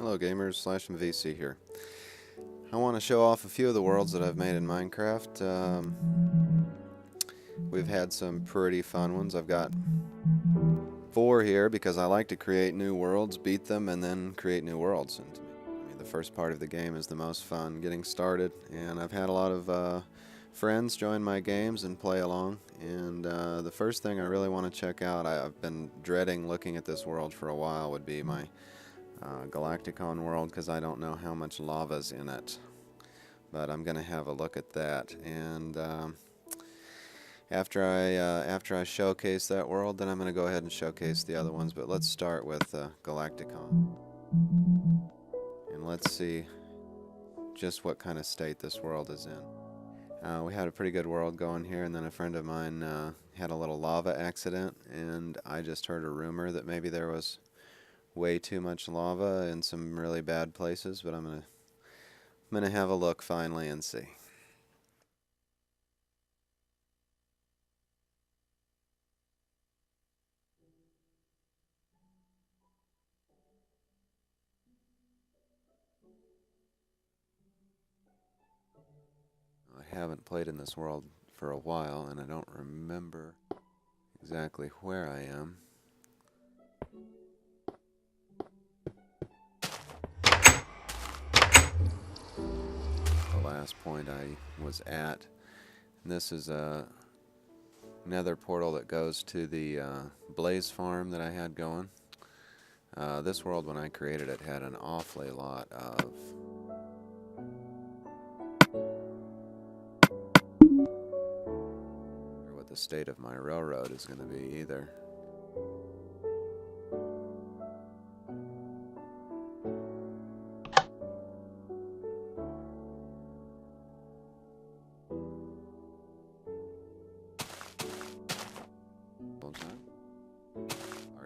Hello gamers, /MVC here. I want to show off a few of the worlds that I've made in Minecraft. We've had some pretty fun ones. I've got 4 here because I like to create new worlds, beat them, and then create new worlds. And I mean, the first part of the game is the most fun, getting started. And I've had a lot of friends join my games and play along. And the first thing I really want to check out, I've been dreading looking at this world for a while, would be my galaktikon world, because I don't know how much lava's in it. But I'm going to have a look at that. And after I showcase that world, then I'm going to go ahead and showcase the other ones. But let's start with galaktikon. And let's see just what kind of state this world is in. We had a pretty good world going here, and then a friend of mine had a little lava accident, and I just heard a rumor that maybe there was way too much lava in some really bad places, but I'm gonna have a look finally and see. I haven't played in this world for a while, and I don't remember exactly where I am. The last point I was at. And this is a nether portal that goes to the blaze farm that I had going. This world, when I created it, had an awfully lot of what the state of my railroad is going to be either.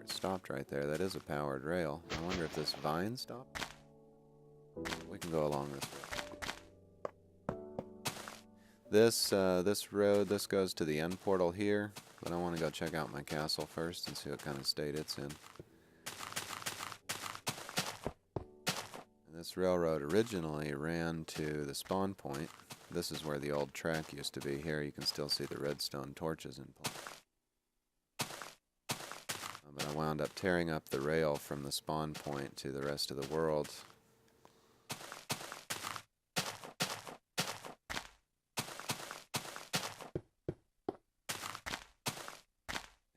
It stopped right there. That is a powered rail. I wonder if this vine stopped. We can go along this way. This road, this goes to the end portal here, but I want to go check out my castle first and see what kind of state it's in. And this railroad originally ran to the spawn point. This is where the old track used to be. Here you can still see the redstone torches in place. But I wound up tearing up the rail from the spawn point to the rest of the world.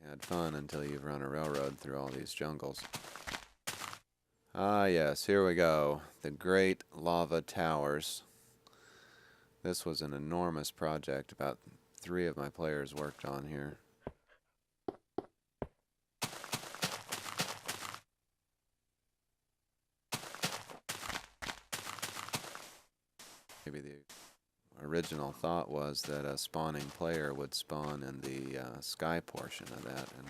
Had fun until you've run a railroad through all these jungles. Ah yes, here we go. The Great Lava Towers. This was an enormous project. About 3 of my players worked on here. Maybe the original thought was that a spawning player would spawn in the sky portion of that, and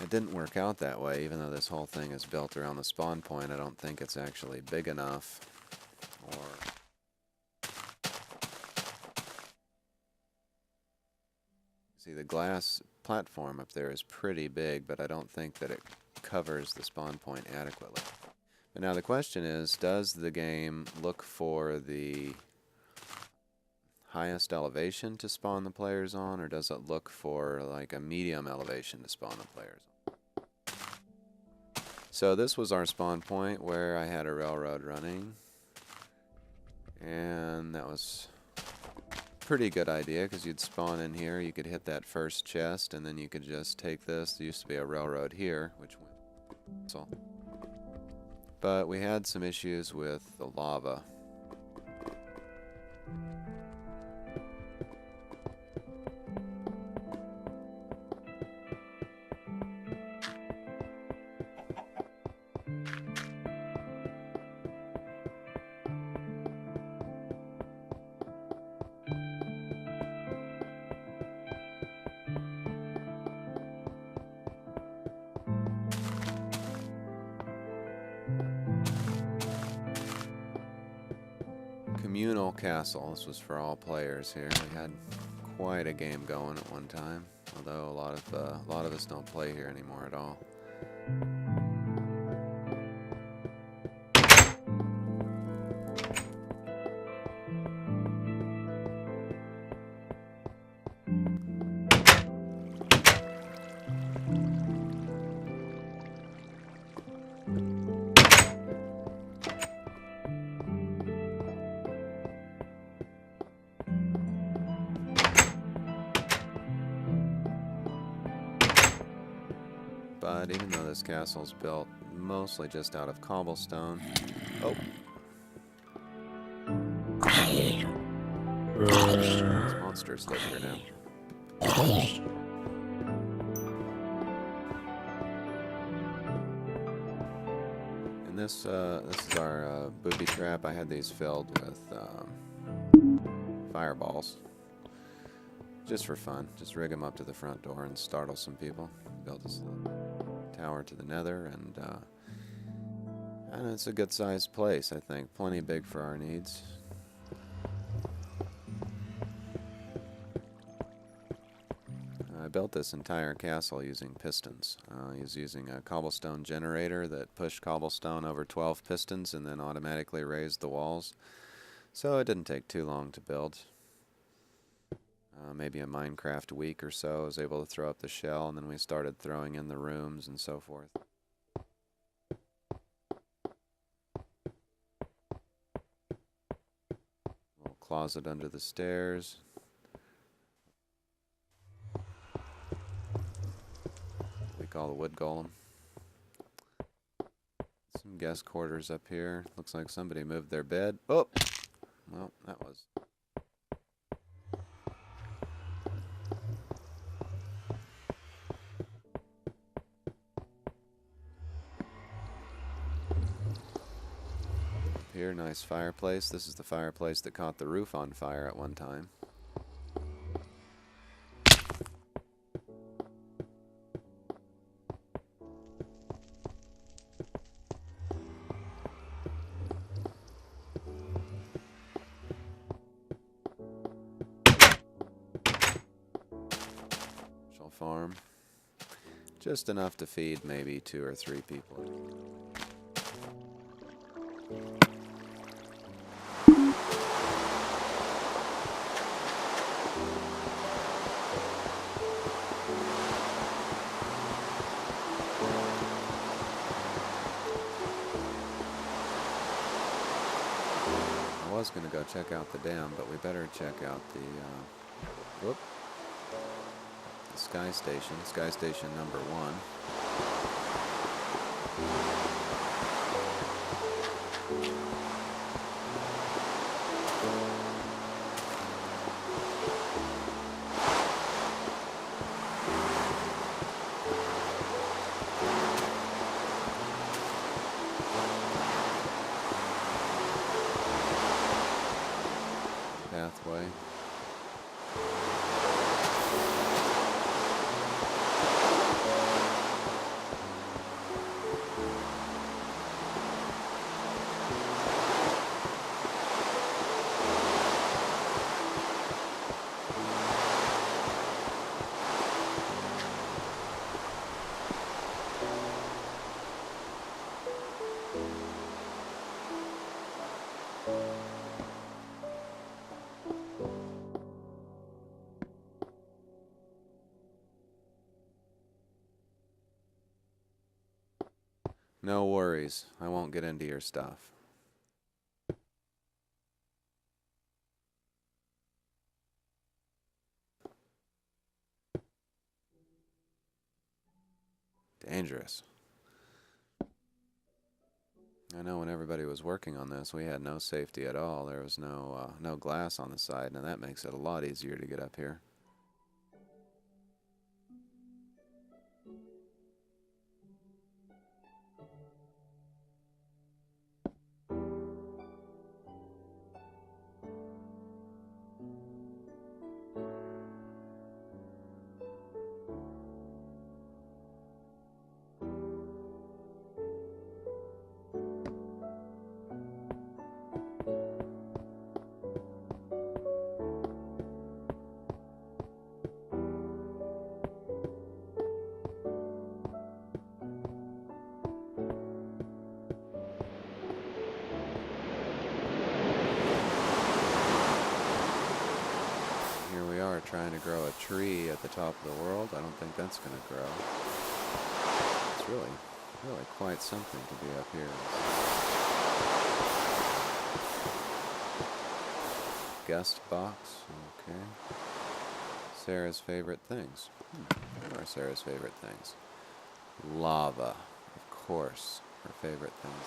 it didn't work out that way. Even though this whole thing is built around the spawn point, I don't think it's actually big enough. See, the glass platform up there is pretty big, but I don't think that it covers the spawn point adequately. But now the question is, does the game look for the highest elevation to spawn the players on, or does it look for like a medium elevation to spawn the players on? So this was our spawn point where I had a railroad running, and that was a pretty good idea because you'd spawn in here, you could hit that first chest, and then you could just take this. There used to be a railroad here, which went so. But we had some issues with the lava. Communal castle. This was for all players here. We had quite a game going at one time, although a lot of us don't play here anymore at all. that even though this castle's built mostly just out of cobblestone... Oh! These monsters live here now. And this is our booby trap. I had these filled with fireballs. Just for fun. Just rig them up to the front door and startle some people. Build this little tower to the nether, and it's a good sized place, I think. Plenty big for our needs. I built this entire castle using pistons. I was using a cobblestone generator that pushed cobblestone over 12 pistons and then automatically raised the walls. So it didn't take too long to build. Maybe a MineCraft week or so, I was able to throw up the shell, and then we started throwing in the rooms and so forth. Little closet under the stairs. We call the wood golem. Some guest quarters up here. Looks like somebody moved their bed. Oh! Well, that was... Here, nice fireplace. This is the fireplace that caught the roof on fire at one time. Farm. Just enough to feed maybe 2 or 3 people. I was going to go check out the dam, but we better check out the Sky Station number 1. Pathway. No worries, I won't get into your stuff. Dangerous. I know when everybody was working on this, we had no safety at all. There was no glass on the side, and that makes it a lot easier to get up here. Trying to grow a tree at the top of the world. I don't think that's going to grow. It's really quite something to be up here. Guest box. Okay. Sarah's favorite things. What are Sarah's favorite things? Lava. Of course. Our favorite things.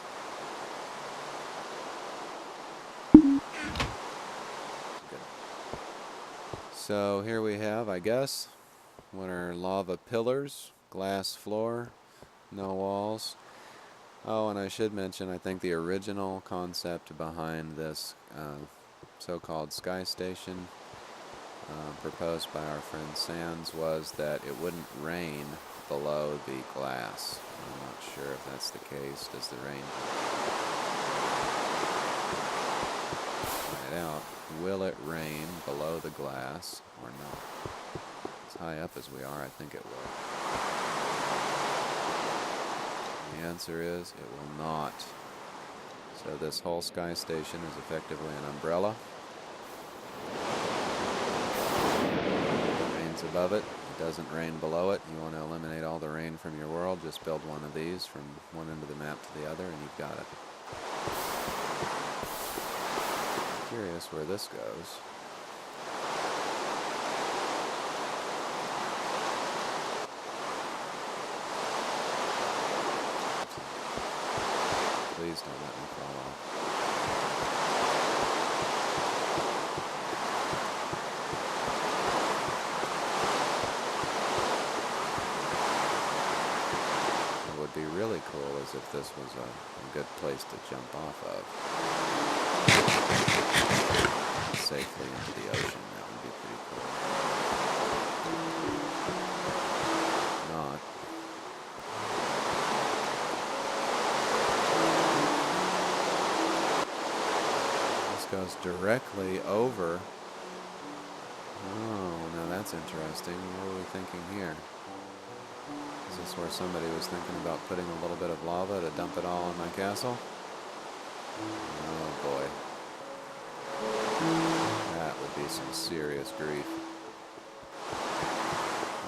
Good. So here we have, I guess, what are lava pillars, glass floor, no walls. Oh, and I should mention, I think the original concept behind this so-called sky station proposed by our friend Sands was that it wouldn't rain below the glass. I'm not sure if that's the case. Does the rain find out? Will it rain below the glass or not? As high up as we are, I think it will. The answer is it will not. So this whole sky station is effectively an umbrella. It rains above it. It doesn't rain below it. You want to eliminate all the rain from your world, just build one of these from one end of the map to the other and you've got it. Curious where this goes. Please don't let me fall off. What would be really cool is if this was a good place to jump off of. Safely into the ocean. That would be pretty cool. Not. This goes directly over. Oh, now that's interesting. What are we thinking here? Is this where somebody was thinking about putting a little bit of lava to dump it all on my castle? Oh boy. That would be some serious grief.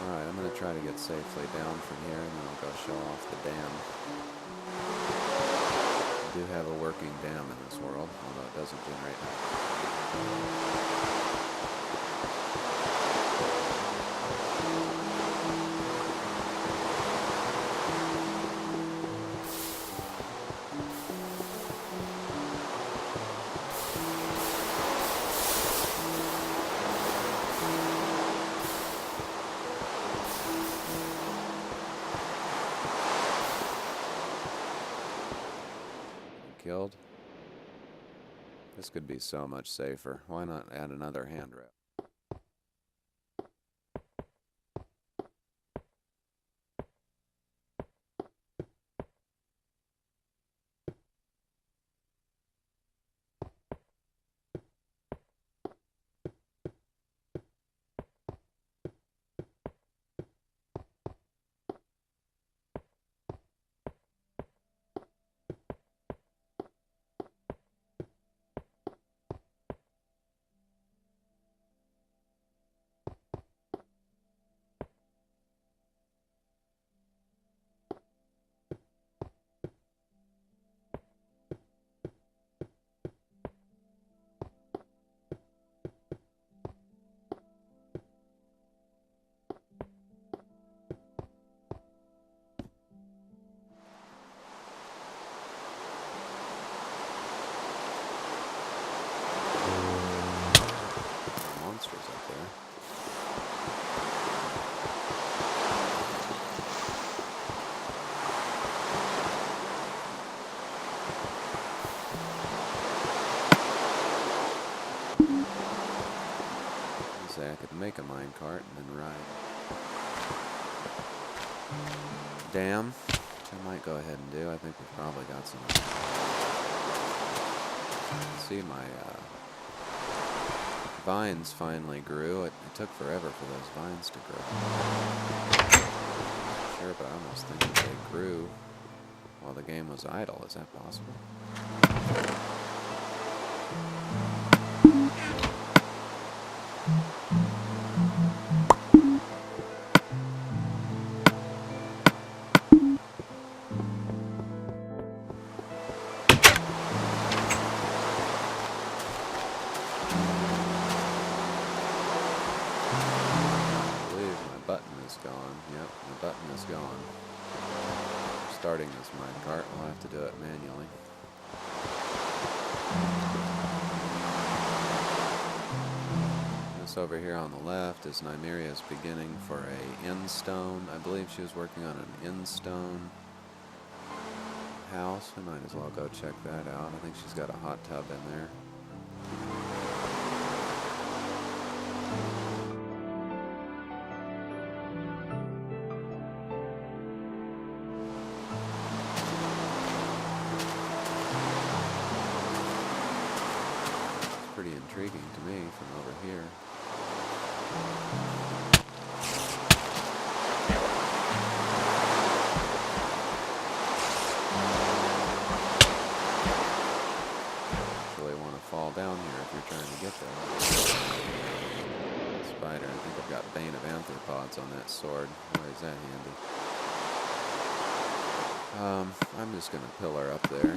Alright, I'm going to try to get safely down from here and then I'll go show off the dam. We do have a working dam in this world, although it doesn't generate that. Killed. This could be so much safer. Why not add another handrail? Monsters up there. Say I could make a minecart and then ride. Dam, which I might go ahead and do. I think we've probably got some. See, my vines finally grew. It took forever for those vines to grow. Sure, but I almost think that they grew while the game was idle. Is that possible? Gone. Yep, the button is gone. Starting this minecart, we'll have to do it manually. This over here on the left is Nymeria's beginning for a end-stone. I believe she was working on an end-stone house. We might as well go check that out. I think she's got a hot tub in there. It's pretty intriguing to me from over here. Fall down here if you're trying to get there. Spider, I think I've got Bane of Arthropods on that sword. Why is that handy? I'm just gonna pillar up there.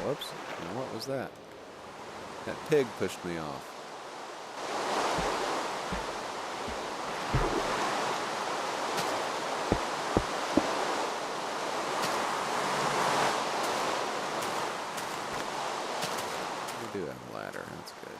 Whoops, now what was that? That pig pushed me off. We do have a ladder, that's good.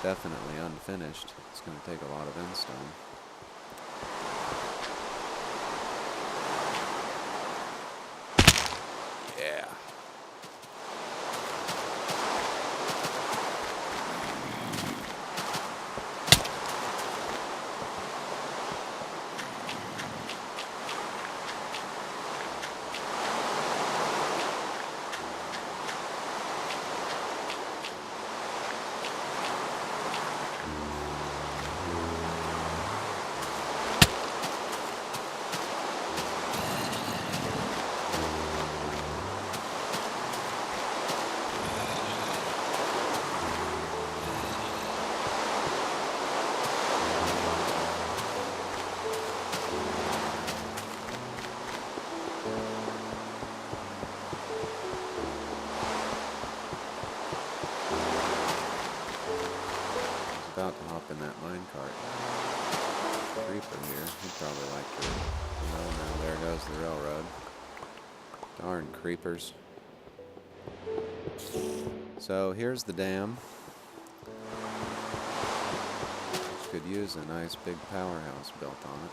Definitely unfinished. It's going to take a lot of endstone. Yeah. About to hop in that minecart. Creeper here. He'd probably like to. Oh no, there goes the railroad. Darn creepers. So here's the dam. Which could use a nice big powerhouse built on it.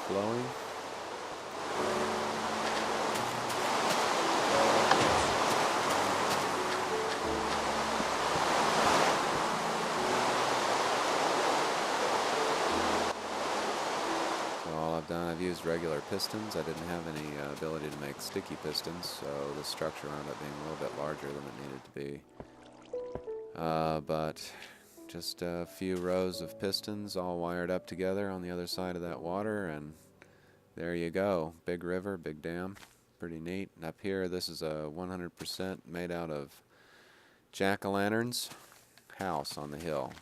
Flowing. So all I've done, I've used regular pistons. I didn't have any ability to make sticky pistons, so the structure wound up being a little bit larger than it needed to be. But just a few rows of pistons all wired up together on the other side of that water, and there you go. Big river, big dam. Pretty neat. And up here, this is a 100% made out of jack-o'-lanterns house on the hill.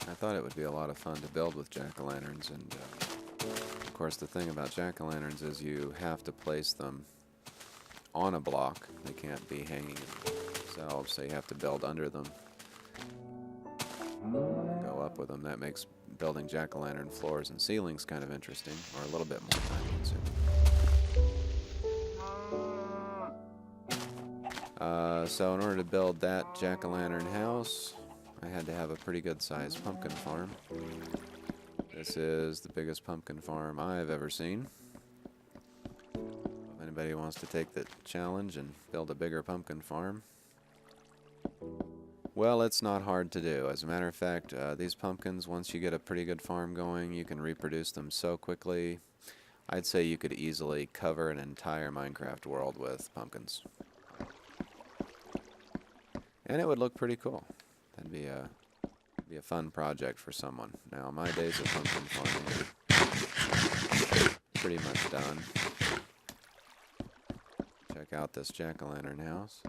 I thought it would be a lot of fun to build with jack-o'-lanterns, and of course the thing about jack-o'-lanterns is you have to place them on a block. They can't be hanging themselves, so you have to build under them. Go up with them. That makes building jack-o'-lantern floors and ceilings kind of interesting, or a little bit more time consuming. So in order to build that jack-o'-lantern house, I had to have a pretty good sized pumpkin farm. This is the biggest pumpkin farm I've ever seen. If anybody wants to take the challenge and build a bigger pumpkin farm, well, it's not hard to do. As a matter of fact, these pumpkins, once you get a pretty good farm going, you can reproduce them so quickly. I'd say you could easily cover an entire Minecraft world with pumpkins. And it would look pretty cool. That'd be a fun project for someone. Now, my days of pumpkin farming are pretty much done. Check out this jack-o'-lantern house.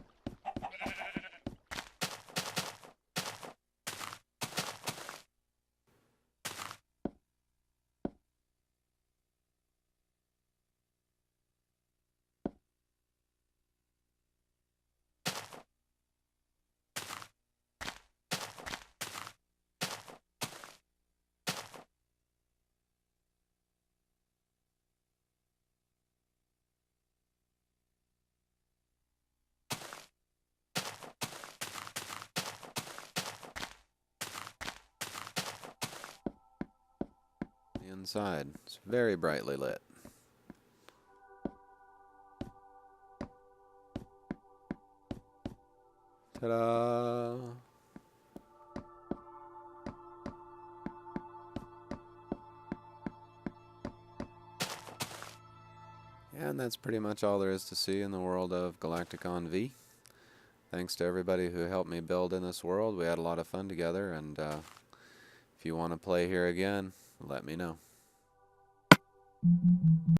Inside. It's very brightly lit. Ta-da! And that's pretty much all there is to see in the world of Galaktikon V. Thanks to everybody who helped me build in this world. We had a lot of fun together, and if you want to play here again, let me know.